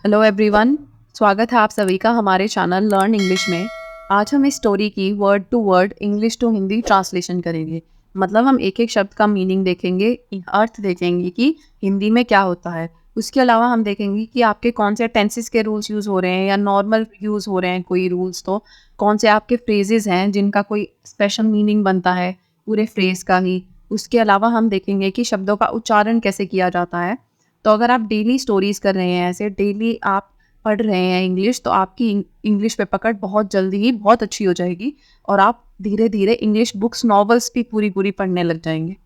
Hello everyone, स्वागत है आप सभी का हमारे चैनल लर्न इंग्लिश में। आज हम इस स्टोरी की word to word English to Hindi translation करेंगे। मतलब हम एक एक शब्द का मीनिंग देखेंगे, अर्थ देखेंगे कि हिंदी में क्या होता है। उसके अलावा हम देखेंगे कि आपके कौन से टेंसेस के रूल्स यूज़ हो रहे हैं या नॉर्मल यूज़ हो रहे हैं कोई रूल्स, तो कौन से आपके फ्रेजेस हैं जिनका कोई स्पेशल मीनिंग बनता है पूरे फ्रेज का ही। उसके अलावा हम देखेंगे कि शब्दों का उच्चारण कैसे किया जाता है। तो अगर आप डेली स्टोरीज कर रहे हैं, ऐसे डेली आप पढ़ रहे हैं इंग्लिश, तो आपकी इंग्लिश पे पकड़ बहुत जल्दी ही बहुत अच्छी हो जाएगी और आप धीरे धीरे इंग्लिश बुक्स नॉवेल्स भी पूरी पूरी पढ़ने लग जाएंगे।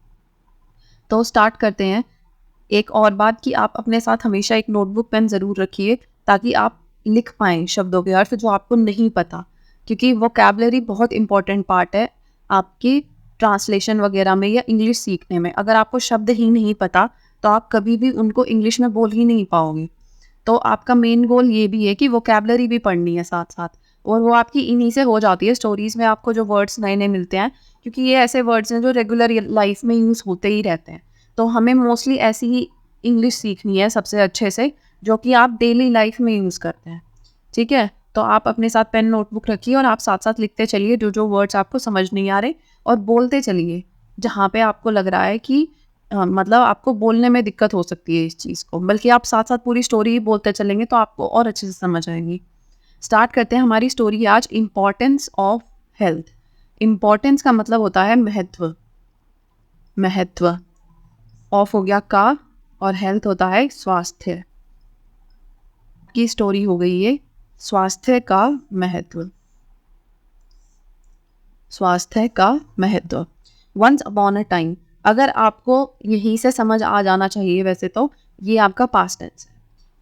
तो स्टार्ट करते हैं। एक और बात कि आप अपने साथ हमेशा एक नोटबुक पेन ज़रूर रखिए ताकि आप लिख पाएँ शब्दों के अर्थ जो आपको नहीं पता, क्योंकि वोकैबुलरी बहुत इंपॉर्टेंट पार्ट है आपकी ट्रांसलेशन वगैरह में या इंग्लिश सीखने में। अगर आपको शब्द ही नहीं पता तो आप कभी भी उनको इंग्लिश में बोल ही नहीं पाओगे। तो आपका मेन गोल ये भी है कि वोकैबुलरी भी पढ़नी है साथ साथ, और वो आपकी इन्हीं से हो जाती है। स्टोरीज़ में आपको जो वर्ड्स नए नए मिलते हैं, क्योंकि ये ऐसे वर्ड्स हैं जो रेगुलर लाइफ में यूज़ होते ही रहते हैं। तो हमें मोस्टली ऐसी ही इंग्लिश सीखनी है सबसे अच्छे से, जो कि आप डेली लाइफ में यूज़ करते हैं। ठीक है, तो आप अपने साथ पेन नोटबुक रखिए और आप साथ साथ लिखते चलिए जो जो वर्ड्स आपको समझ नहीं आ रहे, और बोलते चलिए जहाँ पे आपको लग रहा है कि मतलब आपको बोलने में दिक्कत हो सकती है इस चीज़ को। बल्कि आप साथ साथ पूरी स्टोरी ही बोलते चलेंगे तो आपको और अच्छे से समझ आएगी। स्टार्ट करते हैं हमारी स्टोरी आज। Importance of health. इम्पॉर्टेंस का मतलब होता है महत्व। महत्व ऑफ हो गया का, और हेल्थ होता है स्वास्थ्य की। स्टोरी हो गई ये स्वास्थ्य का महत्व। स्वास्थ्य का महत्व। वंस अपॉन अ टाइम, अगर आपको यहीं से समझ आ जाना चाहिए वैसे तो ये आपका पास्ट टेंस है।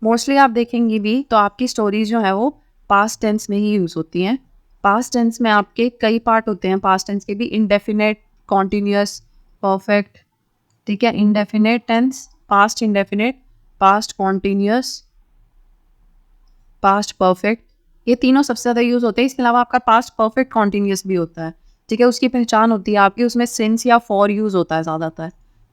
मोस्टली आप देखेंगे भी तो आपकी स्टोरीज जो है वो पास्ट टेंस में ही यूज़ होती हैं। पास्ट टेंस में आपके कई पार्ट होते हैं पास्ट टेंस के भी। Indefinite, continuous, perfect. ठीक है, indefinite tense, past indefinite, past continuous, past perfect, ये तीनों सबसे ज़्यादा यूज़ होते हैं। इसके अलावा आपका पास्ट परफेक्ट कॉन्टिन्यूस भी होता है। ठीक है, उसकी पहचान होती है आपकी, उसमें सिंस या फॉर यूज़ होता है ज़्यादातर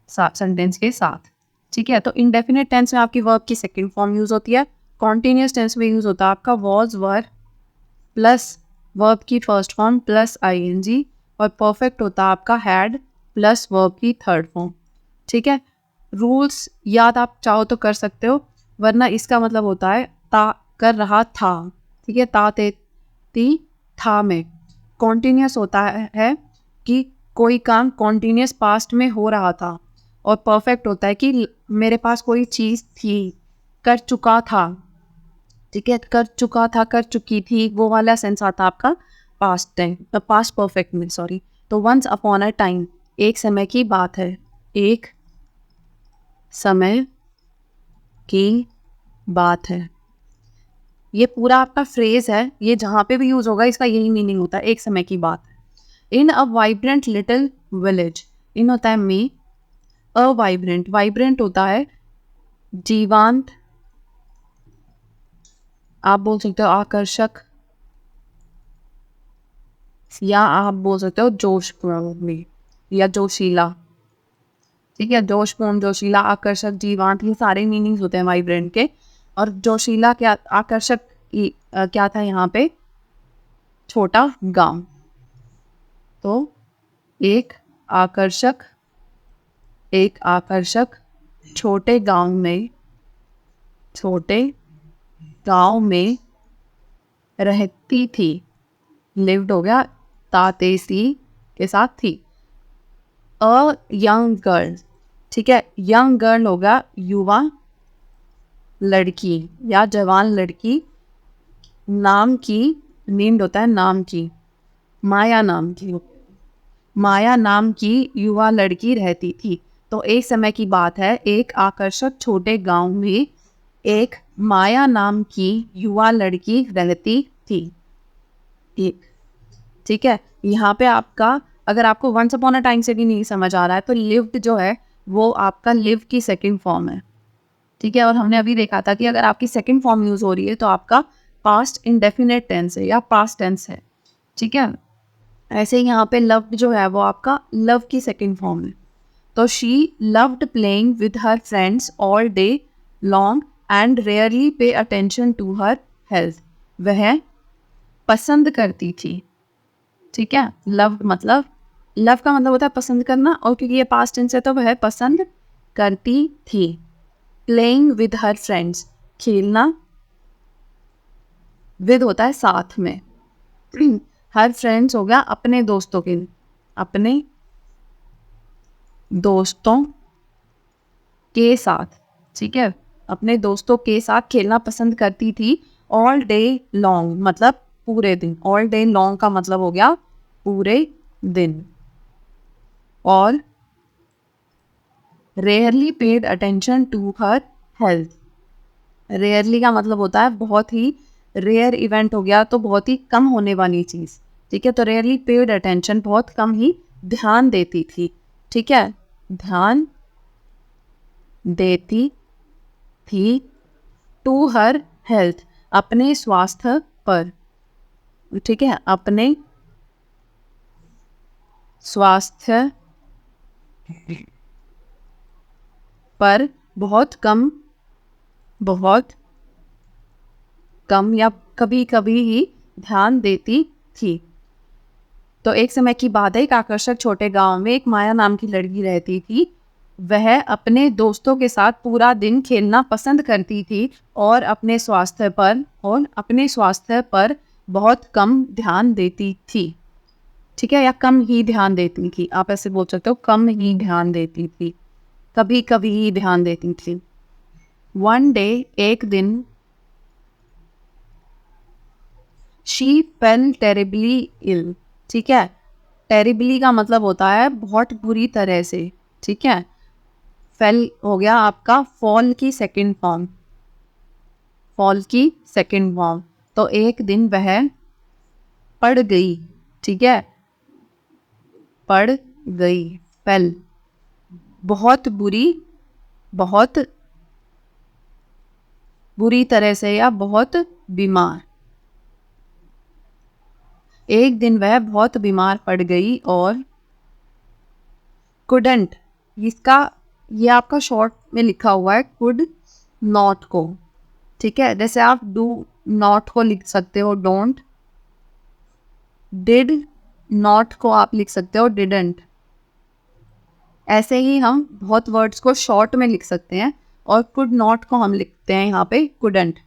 सेंटेंस के साथ। ठीक है, तो इंडेफिनिट टेंस में आपकी वर्ब की सेकंड फॉर्म यूज़ होती है। कॉन्टिन्यूस टेंस में यूज़ होता है आपका वॉज वर प्लस वर्ब की फर्स्ट फॉर्म प्लस आईएनजी, और परफेक्ट होता है आपका हैड प्लस वर्ब की थर्ड फॉर्म। ठीक है, रूल्स याद आप चाहो तो कर सकते हो, वरना इसका मतलब होता है ता कर रहा था। ठीक है, ता ते ती था में। कॉन्टिन्यूस होता है कि कोई काम कॉन्टिन्यूस पास्ट में हो रहा था, और परफेक्ट होता है कि मेरे पास कोई चीज़ थी, कर चुका था। ठीक है, कर चुका था, कर चुकी थी, वो वाला सेंस आता आपका पास्ट टाइम, पास्ट परफेक्ट में, सॉरी। तो वंस अपॉन अ टाइम, एक समय की बात है। एक समय की बात है, ये पूरा आपका फ्रेज है। ये जहाँ पे भी यूज़ होगा इसका यही मीनिंग होता है, एक समय की बात है। इन अ वाइब्रेंट लिटिल विलेज, इन होता है में, अ वाइब्रेंट, वाइब्रेंट होता है जीवांत, आप बोल सकते हो आकर्षक, या आप बोल सकते हो जोशपूर्ण या जोशीला। ठीक है, जोशपूर्ण, जोशीला, आकर्षक, जीवांत, ये सारे मीनिंग्स होते हैं वाइब्रेंट के। और जोशीला क्या, आकर्षक क्या था यहाँ पे, छोटा गांव। तो एक आकर्षक, एक आकर्षक छोटे गांव में, छोटे गांव में रहती थी। लिव्ड हो गया तातेसी के साथ थी। अ यंग गर्ल, ठीक है, यंग गर्ल होगा युवा लड़की या जवान लड़की। नाम की, नेम्ड होता है नाम की, माया नाम की, माया नाम की युवा लड़की रहती थी। तो एक समय की बात है, एक आकर्षक छोटे गांव में एक माया नाम की युवा लड़की रहती थी। एक, ठीक है, यहाँ पे आपका, अगर आपको वंस अपॉन अ टाइम से भी नहीं समझ आ रहा है तो लिव्ड जो है वो आपका लिव की सेकंड फॉर्म है। ठीक है, और हमने अभी देखा था कि अगर आपकी सेकंड फॉर्म यूज हो रही है तो आपका पास्ट इंडेफिनेट टेंस है या पास्ट टेंस है। ठीक है, ऐसे ही यहाँ पे लव्ड जो है वो आपका लव की सेकंड फॉर्म है। तो she loved playing with her friends all day long and rarely pay attention to her health. वह पसंद करती थी, ठीक है। लव का मतलब होता है पसंद करना, और क्योंकि ये पास्ट टेंस है तो वह पसंद करती थी। प्लेइंग विद हर फ्रेंड्स, खेलना, विद होता है साथ में, हर फ्रेंड्स हो गया अपने दोस्तों के, अपने दोस्तों के साथ, ठीक है। अपने दोस्तों के साथ खेलना पसंद करती थी। ऑल डे लॉन्ग मतलब पूरे दिन, ऑल डे लॉन्ग का मतलब हो गया पूरे दिन। और rarely paid attention to her health, rarely का मतलब होता है बहुत ही रेयर इवेंट हो गया, तो बहुत ही कम होने वाली चीज़, ठीक है। तो रेयरली पेड अटेंशन बहुत कम ही ध्यान देती थी, ठीक है, ध्यान देती थी। टू हर हेल्थ अपने स्वास्थ्य पर, ठीक है, अपने स्वास्थ्य पर बहुत कम या कभी कभी ही ध्यान देती थी। तो एक समय की बात है, एक आकर्षक छोटे गांव में एक माया नाम की लड़की रहती थी। वह अपने दोस्तों के साथ पूरा दिन खेलना पसंद करती थी और अपने स्वास्थ्य पर बहुत कम ध्यान देती थी, ठीक है, या कम ही ध्यान देती थी, आप ऐसे बोल सकते हो, कम ही ध्यान देती थी, कभी कभी ही ध्यान देती थी। वन डे एक दिन, शी फेल टेरिबली इल, ठीक है। टेरिबली का मतलब होता है बहुत बुरी तरह से, ठीक है। फेल हो गया आपका फॉल की सेकंड फॉर्म, तो एक दिन वह पड़ गई, ठीक है, पड़ गई, फेल, बहुत बुरी तरह से या बहुत बीमार। एक दिन वह बहुत बीमार पड़ गई और कुडंट, ये आपका शॉर्ट में लिखा हुआ है कुड नॉट को, ठीक है। जैसे आप डू नॉट को लिख सकते हो डोंट, डिड नॉट को आप लिख सकते हो डिडंट। ऐसे ही हम बहुत वर्ड्स को शॉर्ट में लिख सकते हैं, और कुड नॉट को हम लिखते हैं यहाँ पे कुडंट,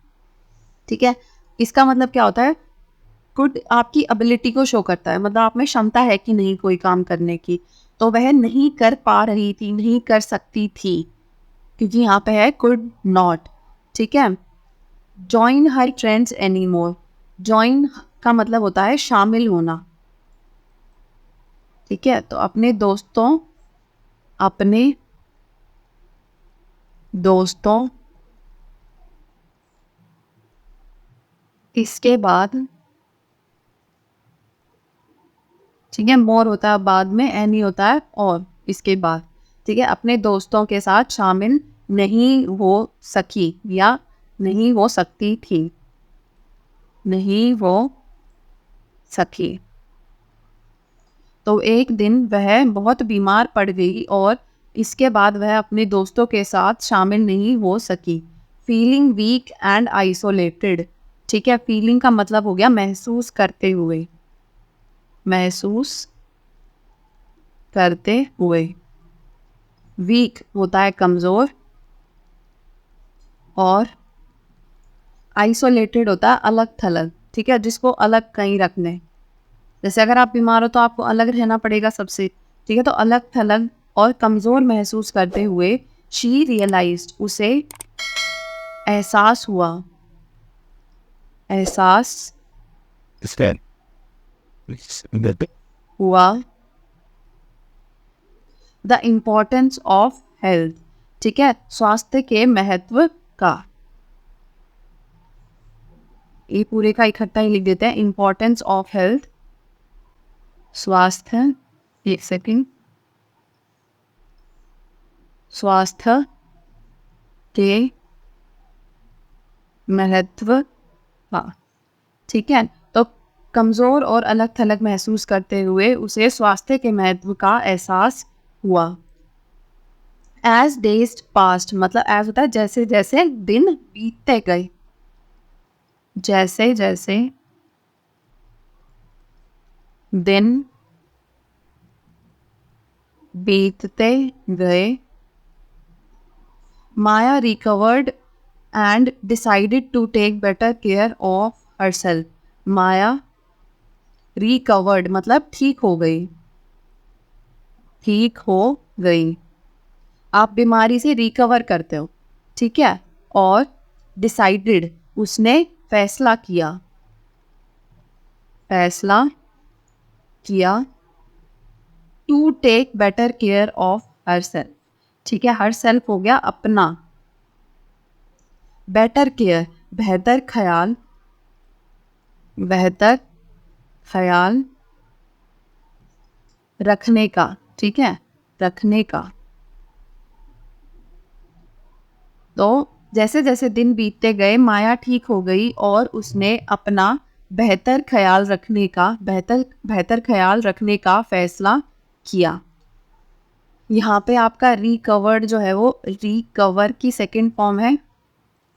ठीक है। इसका मतलब क्या होता है, कुड आपकी एबिलिटी को शो करता है, मतलब आप में क्षमता है कि नहीं कोई काम करने की, तो वह नहीं कर पा रही थी, नहीं कर सकती थी, क्योंकि यहाँ पे है कुड नॉट, ठीक है। जॉइन हर फ्रेंड्स एनी मोर, जॉइन का मतलब होता है शामिल होना, ठीक है। तो अपने दोस्तों इसके बाद, ठीक है, मोर होता है बाद में, एनी होता है और इसके बाद, ठीक है। अपने दोस्तों के साथ शामिल नहीं हो सकी या नहीं हो सकती थी, नहीं हो सकी। तो एक दिन वह बहुत बीमार पड़ गई और इसके बाद वह अपने दोस्तों के साथ शामिल नहीं हो सकी। फीलिंग वीक एंड आइसोलेटेड, ठीक है। फीलिंग का मतलब हो गया महसूस करते हुए, वीक होता है कमज़ोर, और आइसोलेटेड होता है अलग थलग, ठीक है, जिसको अलग कहीं रखने। जैसे अगर आप बीमार हो तो आपको अलग रहना पड़ेगा सबसे, ठीक है। तो अलग थलग और कमज़ोर महसूस करते हुए, शी रियलाइज्ड, उसे एहसास हुआ द इम्पोर्टेंस ऑफ हेल्थ, ठीक है, स्वास्थ्य के महत्व का। ये पूरे का इकट्ठा ही लिख देते हैं, इम्पोर्टेंस ऑफ हेल्थ, स्वास्थ्य, एक सेकेंड, स्वास्थ्य के महत्व का, ठीक है। तो कमज़ोर और अलग थलग महसूस करते हुए उसे स्वास्थ्य के महत्व का एहसास हुआ। एज डेज पास्ट मतलब एज होता है जैसे जैसे दिन बीतते गए, जैसे जैसे दिन बीतते गए, Maya recovered and decided to take better care of herself. Maya recovered मतलब ठीक हो गई, ठीक हो गई। आप बीमारी से रिकवर करते हो, ठीक है। और डिसाइडेड उसने फैसला किया, फैसला किया to take better care of herself, ठीक है। हर सेल्फ हो गया अपना, बेटर केयर बेहतर ख्याल, बेहतर ख्याल रखने का, ठीक है, रखने का। तो जैसे जैसे दिन बीतते गए माया ठीक हो गई और उसने अपना बेहतर ख्याल रखने का, बेहतर बेहतर ख्याल रखने का फैसला किया। यहाँ पे आपका रिकवर्ड जो है वो रिकवर की सेकंड फॉर्म है,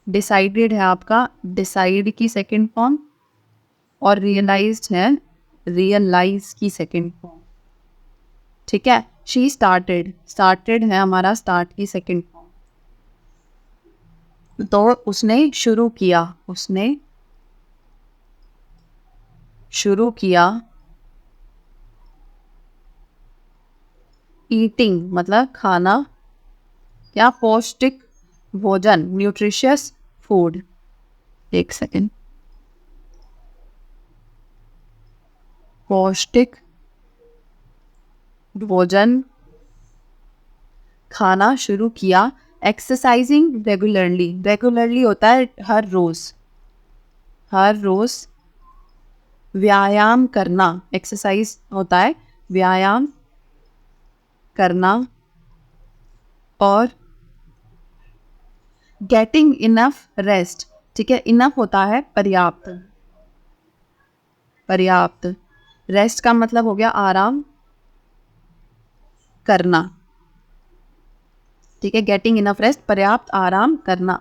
डिसाइडेड है आपका डिसाइड की सेकंड फॉर्म, और रियलाइज्ड है रियलाइज की सेकंड फॉर्म, ठीक है। शी स्टार्टेड, स्टार्टेड है हमारा स्टार्ट की सेकंड फॉर्म। तो उसने शुरू किया, उसने शुरू किया। ईटिंग मतलब खाना या पौष्टिक भोजन, न्यूट्रिशियस फूड। एक सेकेंड, पौष्टिक भोजन खाना शुरू किया। एक्सरसाइजिंग रेगुलरली, रेगुलरली होता है हर रोज, हर रोज व्यायाम करना, एक्सरसाइज होता है व्यायाम करना। और गेटिंग इनफ रेस्ट, ठीक है। इनफ होता है पर्याप्त, पर्याप्त। रेस्ट का मतलब हो गया आराम करना, ठीक है। गेटिंग इनफ रेस्ट पर्याप्त आराम करना,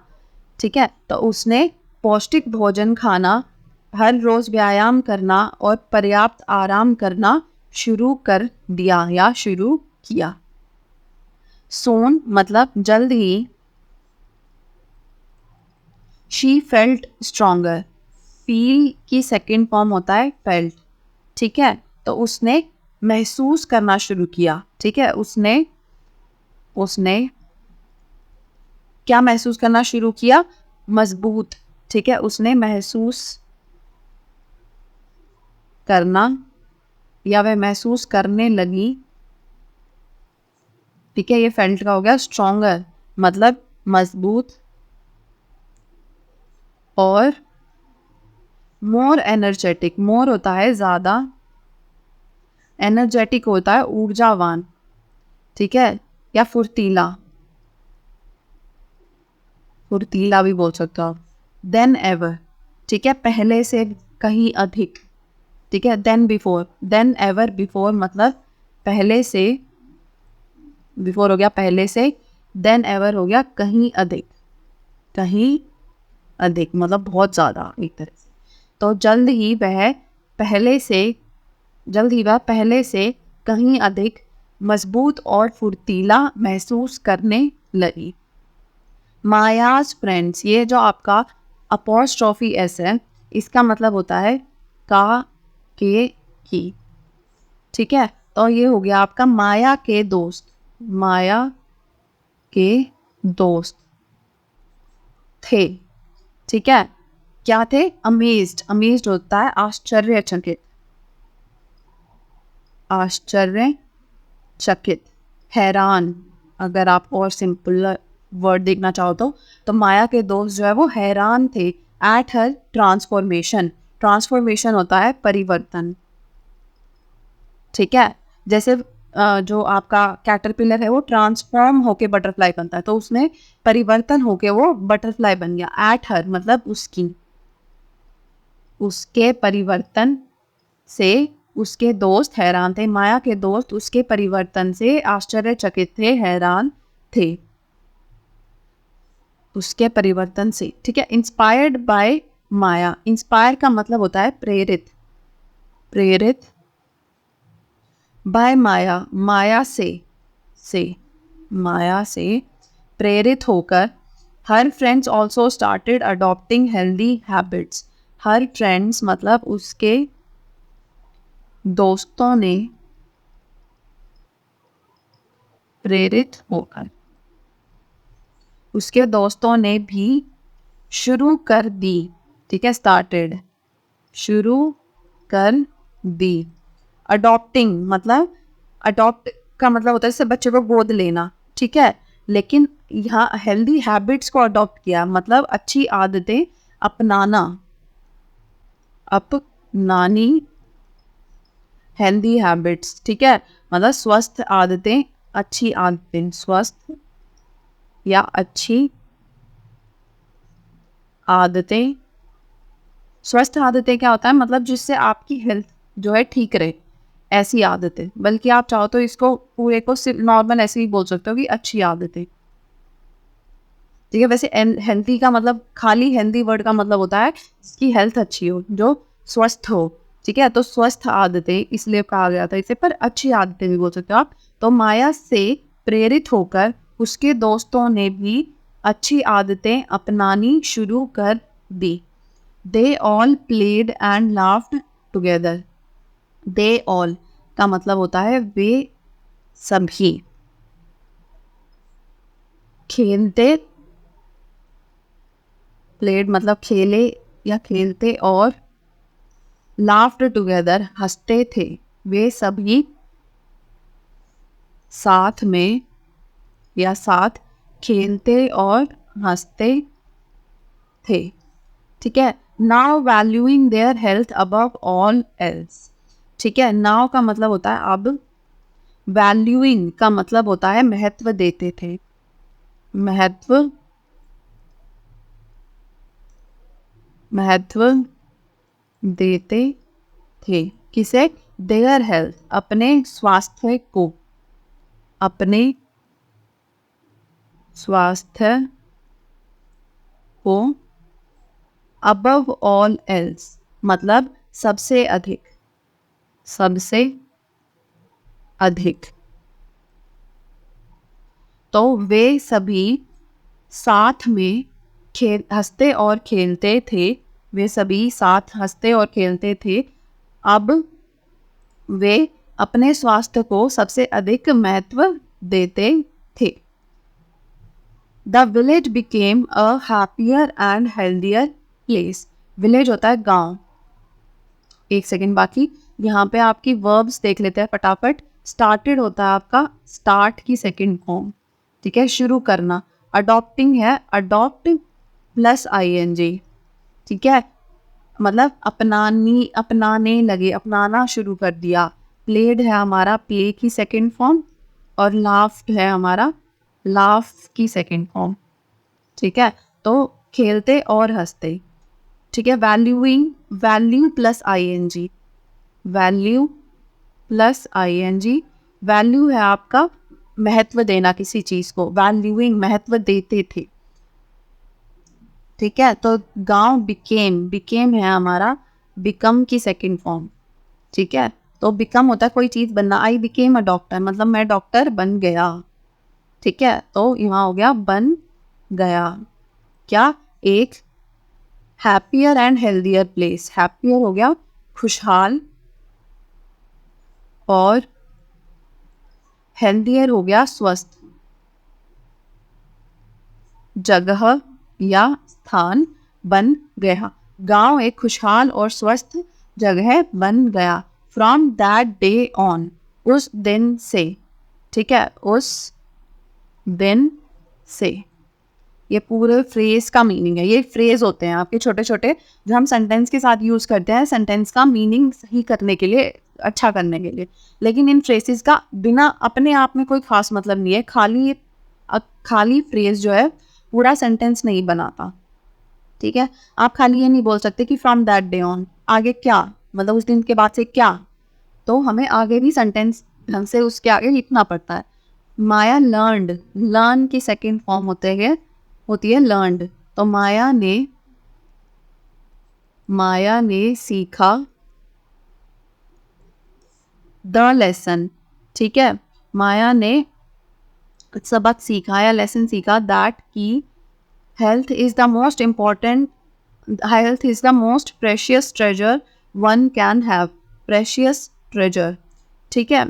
ठीक है। तो उसने पौष्टिक भोजन खाना, हर रोज व्यायाम करना और पर्याप्त आराम करना शुरू कर दिया या शुरू किया। सोन मतलब जल्द ही। शी फेल्ट स्ट्रोंगर, फील की सेकेंड फॉर्म होता है फेल्ट, ठीक है। तो उसने महसूस करना शुरू किया, ठीक है। उसने उसने क्या महसूस करना शुरू किया? मजबूत, ठीक है। उसने महसूस करना या वह महसूस करने लगी, ठीक है। ये फेल्ट का हो गया। स्ट्रोंगर मतलब मजबूत, और मोर एनर्जेटिक, मोर होता है ज़्यादा, एनर्जेटिक होता है ऊर्जावान, ठीक है, या फुर्तीला, फुर्तीला भी बोल सकते हो आप। देन एवर, ठीक है, पहले से कहीं अधिक, ठीक है। Than before, than ever before मतलब पहले से, बिफोर हो गया पहले से, देन एवर हो गया कहीं अधिक, कहीं अधिक मतलब बहुत ज़्यादा एक तरह से। तो जल्द ही वह पहले से, जल्द ही वह पहले से कहीं अधिक मजबूत और फुर्तीला महसूस करने लगी। मायाज फ्रेंड्स, ये जो आपका अपॉस्ट्रोफी एस है, इसका मतलब होता है का, के, की, ठीक है। तो ये हो गया आपका माया के दोस्त, माया के दोस्त थे, ठीक है। क्या थे? अमेज्ड, अमेज्ड होता है आश्चर्यचकित, आश्चर्यचकित, हैरान। अगर आप और सिंपल वर्ड देखना चाहो तो माया के दोस्त जो है वो हैरान थे एट हर ट्रांसफॉर्मेशन, ट्रांसफॉर्मेशन होता है परिवर्तन, ठीक है। जैसे जो आपका कैटरपिलर है वो ट्रांसफॉर्म होके बटरफ्लाई बनता है, तो उसमें परिवर्तन होके वो बटरफ्लाई बन गया। एट हर मतलब उसकी, उसके परिवर्तन से उसके दोस्त हैरान थे। माया के दोस्त उसके परिवर्तन से आश्चर्यचकित थे, हैरान थे, उसके परिवर्तन से। ठीक है, इंस्पायर्ड बाय माया, इंस्पायर का मतलब होता है प्रेरित, प्रेरित बाय माया, माया से माया से प्रेरित होकर हर friends also started adopting healthy habits, हर फ्रेंड्स मतलब उसके दोस्तों ने प्रेरित होकर, उसके दोस्तों ने भी शुरू कर दी। ठीक है, स्टार्टेड, शुरू कर दी। अडॉप्टिंग मतलब, अडॉप्ट का मतलब होता है जैसे बच्चे को गोद लेना। ठीक है, लेकिन यहाँ हेल्दी हैबिट्स को अडॉप्ट किया मतलब अच्छी आदतें अपनाना, अपनानी, हेल्दी हैबिट्स। ठीक है, मतलब स्वस्थ आदतें, अच्छी आदतें, स्वस्थ या अच्छी आदतें। स्वस्थ आदतें क्या होता है, मतलब जिससे आपकी हेल्थ जो है ठीक रहे, ऐसी आदतें। बल्कि आप चाहो तो इसको पूरे को सिर्फ नॉर्मल ऐसे ही बोल सकते हो कि अच्छी आदतें। ठीक है, वैसे हेल्थी का मतलब, खाली हेल्थी वर्ड का मतलब होता है जिसकी हेल्थ अच्छी हो, जो स्वस्थ हो। ठीक है, तो स्वस्थ आदतें इसलिए कहा गया था इसे, पर अच्छी आदतें भी बोल सकते हो आप। तो माया से प्रेरित होकर उसके दोस्तों ने भी अच्छी आदतें अपनानी शुरू कर दी। They all played and laughed together, they all का मतलब होता है वे सभी, खेलते, प्लेड मतलब खेले या खेलते, और लाफ्ड टुगेदर हंसते थे, वे सभी साथ में या साथ खेलते और हंसते थे। ठीक है, now valuing their health above all else. ठीक है, नाउ का मतलब होता है अब, वैल्यूइंग का मतलब होता है महत्व देते थे, महत्व, महत्व देते थे किसे, देयर हेल्थ, अपने स्वास्थ्य को, अपने स्वास्थ्य को, अबव ऑल एल्स मतलब सबसे अधिक, सबसे अधिक। तो वे सभी साथ में खेल, हंसते और खेलते थे, वे सभी साथ हंसते और खेलते थे। अब वे अपने स्वास्थ्य को सबसे अधिक महत्व देते थे। The village became a happier and healthier place. Village होता है गांव। एक सेकेंड बाकी, यहाँ पे आपकी वर्ब्स देख लेते हैं फटाफट। स्टार्टेड होता है आपका स्टार्ट की सेकेंड फॉर्म। ठीक है, शुरू करना। अडॉप्टिंग है अडॉप्ट प्लस ING। ठीक है, मतलब अपनानी, अपनाने लगे, अपनाना शुरू कर दिया। प्लेड है हमारा प्ले की सेकेंड फॉर्म, और लाफ्ड है हमारा लाफ की सेकेंड फॉर्म। ठीक है, तो खेलते और हंसते। ठीक है, valuing, value plus ING, value plus ING। Value है आपका महत्व देना किसी चीज को, वैल्यूइंग महत्व देते थे। ठीक है, तो गांव बिकेम, बिकेम है हमारा बिकम की सेकंड फॉर्म। ठीक है, तो बिकम होता है कोई चीज बनना। आई बिकेम अ डॉक्टर मतलब मैं डॉक्टर बन गया। ठीक है, तो यहाँ हो गया बन गया। क्या, एक happier and healthier place. Happier हो गया खुशहाल, और हेल्दियर हो गया स्वस्थ जगह या स्थान बन गया। गांव एक खुशहाल और स्वस्थ जगह बन गया। फ्रॉम दैट डे ऑन, उस दिन से। ठीक है, उस दिन से, ये पूरे फ्रेज का मीनिंग है। ये फ्रेज होते हैं आपके छोटे छोटे जो हम सेंटेंस के साथ यूज करते हैं सेंटेंस का मीनिंग सही करने के लिए, अच्छा करने के लिए। लेकिन इन फ्रेजेस का बिना अपने आप में कोई खास मतलब नहीं है। खाली फ्रेज जो है पूरा सेंटेंस नहीं बनाता। ठीक है, आप खाली ये नहीं बोल सकते कि फ्रॉम दैट डे ऑन, आगे क्या, मतलब उस दिन के बाद से क्या। तो हमें आगे भी सेंटेंस ढंग से उसके आगे लिखना पड़ता है। माया लर्नड, लर्न की सेकेंड फॉर्म होती है लर्नड। तो माया ने सीखा द लेसन, ठीक है। माया ने सबक सीखा या लेसन सीखा दैट की health is the most important, health is the most precious treasure one can have. Precious treasure, ठीक है,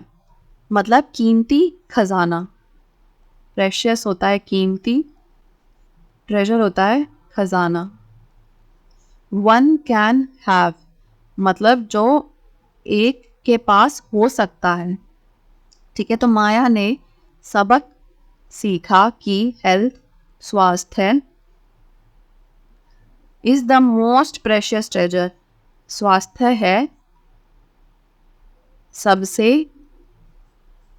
मतलब कीमती खजाना। प्रेशियस होता है कीमती, ट्रेजर होता है खजाना। वन कैन हैव मतलब जो एक के पास हो सकता है, ठीक है। तो माया ने सबक सीखा कि हेल्थ, स्वास्थ्य, is the most precious treasure, स्वास्थ्य है सबसे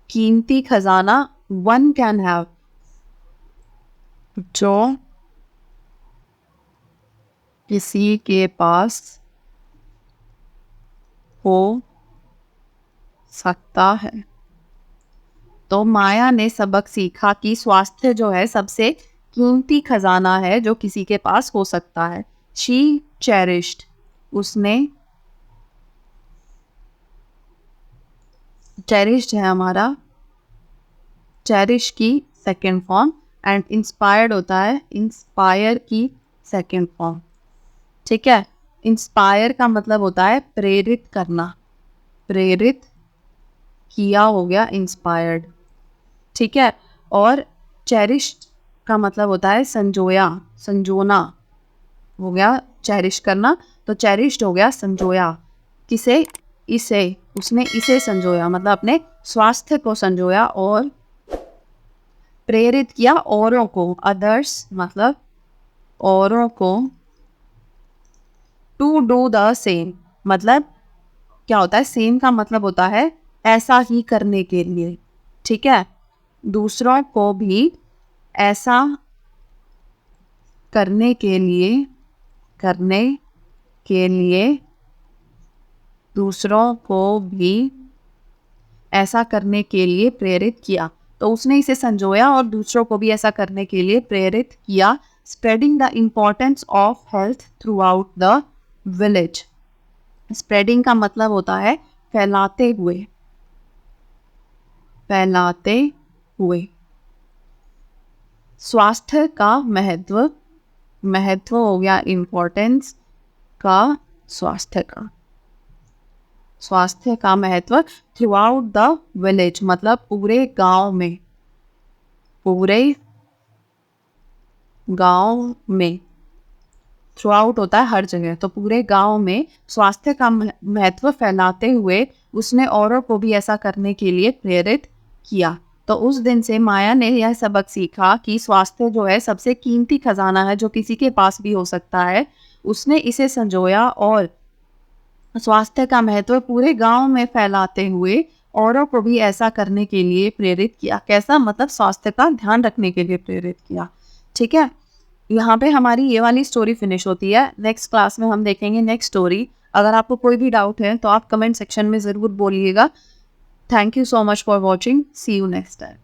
कीमती खजाना, वन कैन हैव जो किसी के पास हो सकता है। तो माया ने सबक सीखा कि स्वास्थ्य जो है सबसे कीमती खजाना है जो किसी के पास हो सकता है। शी चेरिश्ड, उसने, चेरिश्ड है हमारा, चेरिश की सेकेंड फॉर्म, एंड इंस्पायर्ड होता है इंस्पायर की सेकेंड फॉर्म, ठीक है। इंस्पायर का मतलब होता है प्रेरित करना, प्रेरित किया हो गया इंस्पायर्ड, ठीक है। और चेरिश का मतलब होता है संजोया, संजोना हो गया चेरिश करना, तो चेरिश्ड हो गया संजोया। किसे? इसे, उसने इसे संजोया मतलब अपने स्वास्थ्य को संजोया और प्रेरित किया औरों को, अदर्स मतलब औरों को, टू डू द सेम मतलब क्या होता है, सेम का मतलब होता है ऐसा ही करने के लिए, ठीक है। दूसरों को भी ऐसा करने के लिए, करने के लिए, दूसरों को भी ऐसा करने के लिए प्रेरित किया। तो उसने इसे संजोया और दूसरों को भी ऐसा करने के लिए प्रेरित किया। Spreading the importance of health through out the village. Spreading का मतलब होता है फैलाते हुए, फैलाते हुए। स्वास्थ्य का महत्व, महत्व हो गया इम्पोर्टेंस का, स्वास्थ्य का, स्वास्थ्य का महत्व थ्रू आउट द विलेज मतलब पूरे गांव में, पूरे गांव में। थ्रू आउट होता है हर जगह, तो पूरे गांव में स्वास्थ्य का महत्व फैलाते हुए उसने औरों को भी ऐसा करने के लिए प्रेरित किया। तो उस दिन से माया ने यह सबक सीखा कि स्वास्थ्य जो है सबसे कीमती खजाना है जो किसी के पास भी हो सकता है। उसने इसे संजोया और स्वास्थ्य का महत्व पूरे गांव में फैलाते हुए औरों को भी ऐसा करने के लिए प्रेरित किया। कैसा? मतलब स्वास्थ्य का ध्यान रखने के लिए प्रेरित किया, ठीक है। यहाँ पे हमारी ये वाली स्टोरी फिनिश होती है। नेक्स्ट क्लास में हम देखेंगे नेक्स्ट स्टोरी। अगर आपको कोई भी डाउट है तो आप कमेंट सेक्शन में ज़रूर बोलिएगा। Thank you so much for watching, see you next time.